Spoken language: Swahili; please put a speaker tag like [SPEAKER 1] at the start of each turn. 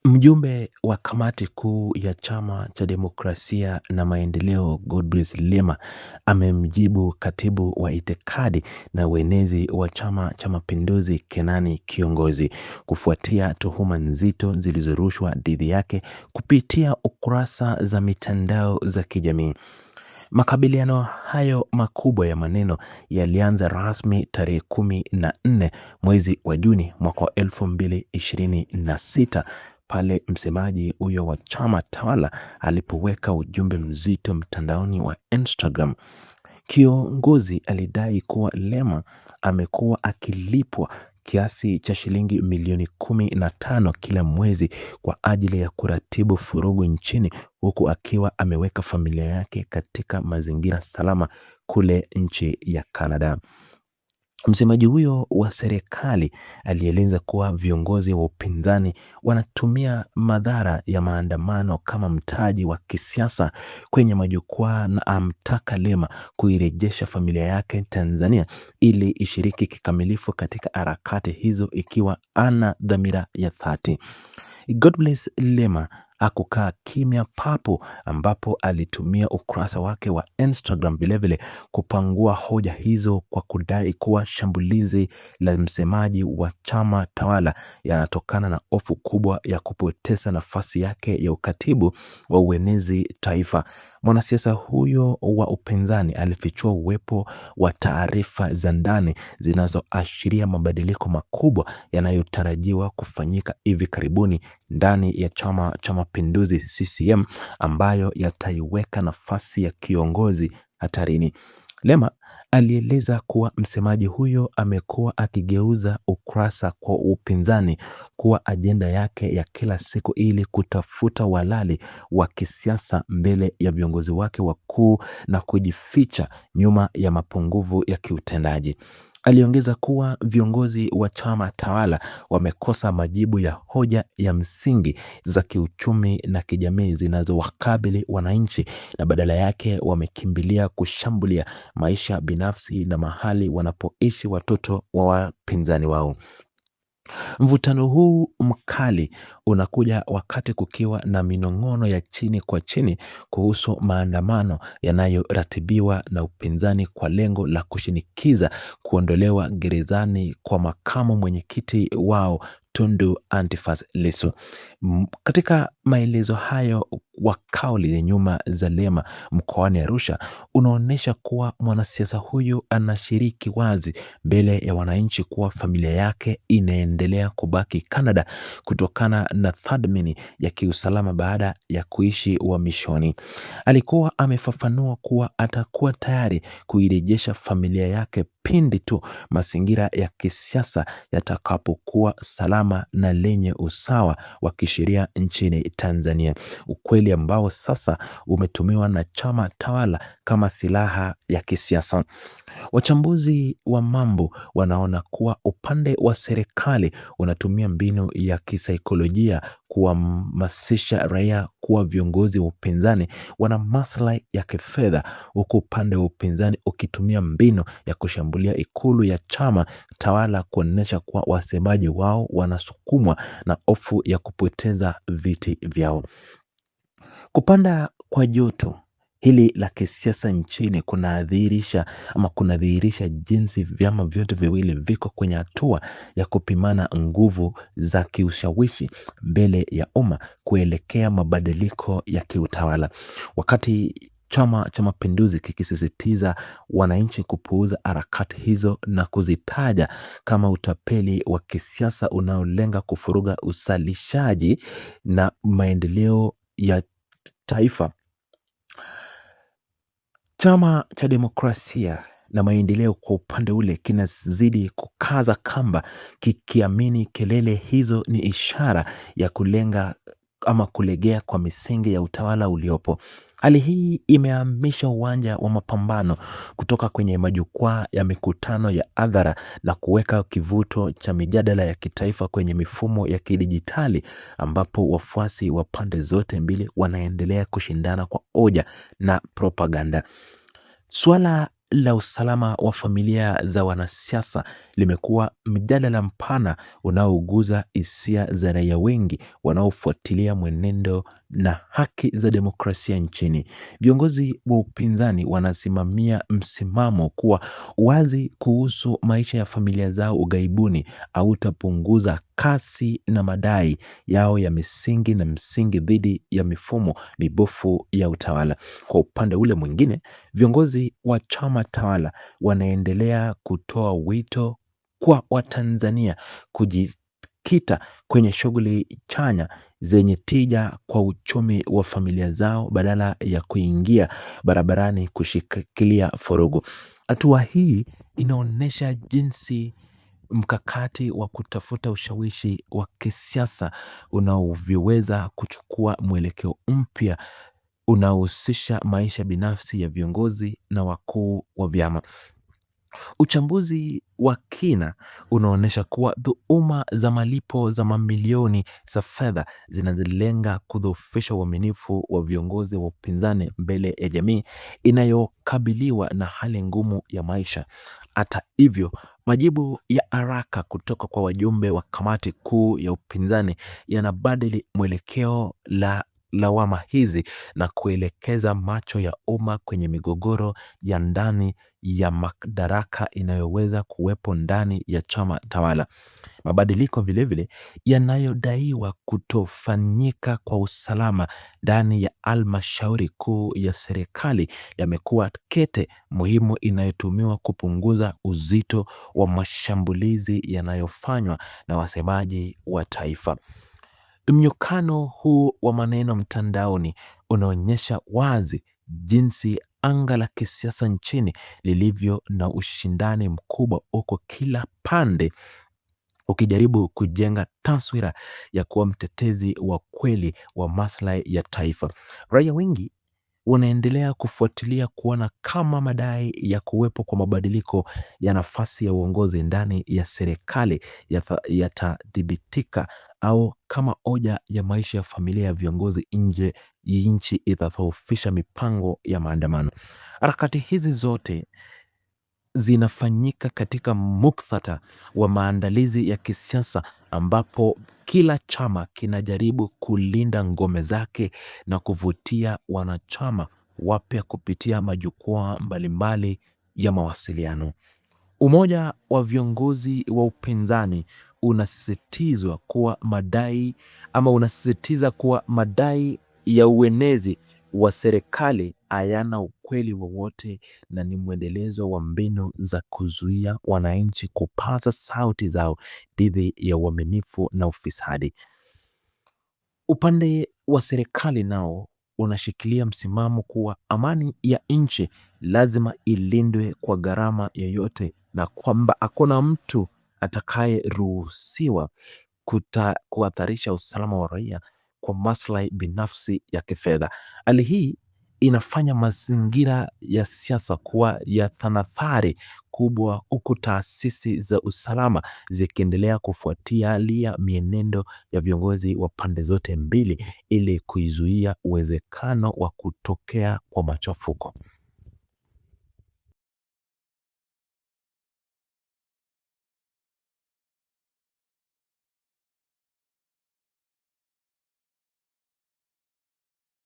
[SPEAKER 1] Mjumbe wa kamati kuu ya Chama cha Demokrasia na Maendeleo Godbless Lema amemjibu katibu wa itikadi na uenezi wa Chama cha Mapinduzi Kenani Kiongozi kufuatia tuhuma nzito zilizorushwa dhidi yake kupitia ukurasa za mitandao za kijamii. Makabiliano hayo makubwa ya maneno yalianza rasmi tarehe 14 mwezi wa Juni mwaka 2026 pale msemaji huyo wa chama tawala alipoweka ujumbe mzito mtandaoni wa Instagram. Kiongozi alidai kuwa Lema amekuwa akilipwa kiasi cha shilingi milioni 15 kila mwezi kwa ajili ya kuratibu furugu nchini, huku akiwa ameweka familia yake katika mazingira salama kule nchi ya Canada. Msemaji huyo wa serikali alieleza kuwa viongozi wa upinzani wanatumia madhara ya maandamano kama mtaji wa kisiasa kwenye majukwaa, na amtaka Lema kuirejesha familia yake Tanzania ili ishiriki kikamilifu katika harakati hizo ikiwa ana dhamira ya dhati. Godbless Lema hakukaa kimya papo ambapo alitumia ukurasa wake wa Instagram vilevile kupangua hoja hizo kwa kudai kuwa shambulizi la msemaji wa chama tawala yanatokana na hofu kubwa ya kupoteza nafasi yake ya ukatibu wa uenezi taifa. Mwanasiasa huyo wa upinzani alifichua uwepo wa taarifa za ndani zinazoashiria mabadiliko makubwa yanayotarajiwa kufanyika hivi karibuni ndani ya Chama cha Mapinduzi CCM, ambayo yataiweka nafasi ya kiongozi hatarini. Lema alieleza kuwa msemaji huyo amekuwa akigeuza ukurasa kwa upinzani kuwa ajenda yake ya kila siku ili kutafuta uhalali wa kisiasa mbele ya viongozi wake wakuu na kujificha nyuma ya mapungufu ya kiutendaji. Aliongeza kuwa viongozi wa chama tawala wamekosa majibu ya hoja ya msingi za kiuchumi na kijamii zinazowakabili wananchi, na badala yake wamekimbilia kushambulia maisha binafsi na mahali wanapoishi watoto wa wapinzani wao. Mvutano huu mkali unakuja wakati kukiwa na minong'ono ya chini kwa chini kuhusu maandamano yanayoratibiwa na upinzani kwa lengo la kushinikiza kuondolewa gerezani kwa makamu mwenyekiti wao Tundu Antiphas Lissu. Katika maelezo hayo wa kauli ya nyuma za Lema mkoani Arusha unaonyesha kuwa mwanasiasa huyu anashiriki wazi mbele ya wananchi kuwa familia yake inaendelea kubaki Canada kutokana na tathmini ya kiusalama baada ya kuishi uhamishoni. Alikuwa amefafanua kuwa atakuwa tayari kuirejesha familia yake pindi tu mazingira ya kisiasa yatakapokuwa salama na lenye usawa wa kisheria nchini Tanzania, ukweli ambao sasa umetumiwa na chama tawala kama silaha ya kisiasa. Wachambuzi wa mambo wanaona kuwa upande wa serikali unatumia mbinu ya kisaikolojia kuhamasisha raia kuwa viongozi wa upinzani wana maslahi ya kifedha, huku upande wa upinzani ukitumia mbinu ya kushambulia ikulu ya chama tawala kuonyesha kuwa wasemaji wao wanasukumwa na hofu ya kupoteza viti vyao. Kupanda kwa joto hili la kisiasa nchini kunadhihirisha jinsi vyama vyote viwili viko kwenye hatua ya kupimana nguvu za kiushawishi mbele ya umma kuelekea mabadiliko ya kiutawala. Wakati Chama cha Mapinduzi kikisisitiza wananchi kupuuza harakati hizo na kuzitaja kama utapeli wa kisiasa unaolenga kufuruga uzalishaji na maendeleo ya taifa, Chama cha Demokrasia na Maendeleo kwa upande ule kinazidi kukaza kamba, kikiamini kelele hizo ni ishara ya kulenga ama kulegea kwa misingi ya utawala uliopo. Hali hii imehamisha uwanja wa mapambano kutoka kwenye majukwaa ya mikutano ya hadhara na kuweka kivuto cha mijadala ya kitaifa kwenye mifumo ya kidijitali, ambapo wafuasi wa pande zote mbili wanaendelea kushindana kwa hoja na propaganda. Suala la usalama wa familia za wanasiasa limekuwa mjadala mpana unaoguza hisia za raia wengi wanaofuatilia mwenendo na haki za demokrasia nchini. Viongozi wa upinzani wanasimamia msimamo kuwa wazi kuhusu maisha ya familia zao ughaibuni hautapunguza kasi na madai yao ya misingi na msingi dhidi ya mifumo mibovu ya utawala. Kwa upande ule mwingine, viongozi wa chama tawala wanaendelea kutoa wito kwa Watanzania kujikita kwenye shughuli chanya zenye tija kwa uchumi wa familia zao badala ya kuingia barabarani kushikilia furugu. Hatua hii inaonyesha jinsi mkakati wa kutafuta ushawishi wa kisiasa unaoviweza kuchukua mwelekeo mpya unaohusisha maisha binafsi ya viongozi na wakuu wa vyama. Uchambuzi wa kina unaonyesha kuwa dhuluma za malipo za mamilioni za fedha zinazolenga kudhoofisha uaminifu wa viongozi wa upinzani mbele ya jamii inayokabiliwa na hali ngumu ya maisha. Hata hivyo, majibu ya haraka kutoka kwa wajumbe wa kamati kuu ya upinzani yanabadili mwelekeo la lawama hizi na kuelekeza macho ya umma kwenye migogoro ya ndani ya madaraka inayoweza kuwepo ndani ya chama tawala. Mabadiliko vilevile yanayodaiwa kutofanyika kwa usalama ndani ya halmashauri kuu ya serikali yamekuwa kete muhimu inayotumiwa kupunguza uzito wa mashambulizi yanayofanywa na wasemaji wa taifa. Mnyukano huu wa maneno mtandaoni unaonyesha wazi jinsi anga la kisiasa nchini lilivyo na ushindani mkubwa, huko kila pande ukijaribu kujenga taswira ya kuwa mtetezi wa kweli wa maslahi ya taifa. Raia wengi wanaendelea kufuatilia kuona kama madai ya kuwepo kwa mabadiliko ya nafasi ya uongozi ndani ya serikali yatathibitika au kama hoja ya maisha ya familia ya viongozi nje ya nchi itadhoofisha mipango ya maandamano. Harakati hizi zote zinafanyika katika muktadha wa maandalizi ya kisiasa ambapo kila chama kinajaribu kulinda ngome zake na kuvutia wanachama wapya kupitia majukwaa mbalimbali ya mawasiliano. Umoja wa viongozi wa upinzani unasisitiza kuwa madai ya uenezi wa serikali hayana ukweli wowote na ni mwendelezo wa mbinu za kuzuia wananchi kupaza sauti zao dhidi ya uaminifu na ufisadi. Upande wa serikali nao unashikilia msimamo kuwa amani ya nchi lazima ilindwe kwa gharama yoyote na kwamba hakuna mtu atakayeruhusiwa kuhatarisha usalama wa raia kwa maslahi binafsi ya kifedha. Hali hii inafanya mazingira ya siasa kuwa ya tahadhari kubwa, huku taasisi za usalama zikiendelea kufuatilia mienendo ya viongozi wa pande zote mbili ili kuizuia uwezekano wa kutokea kwa machafuko.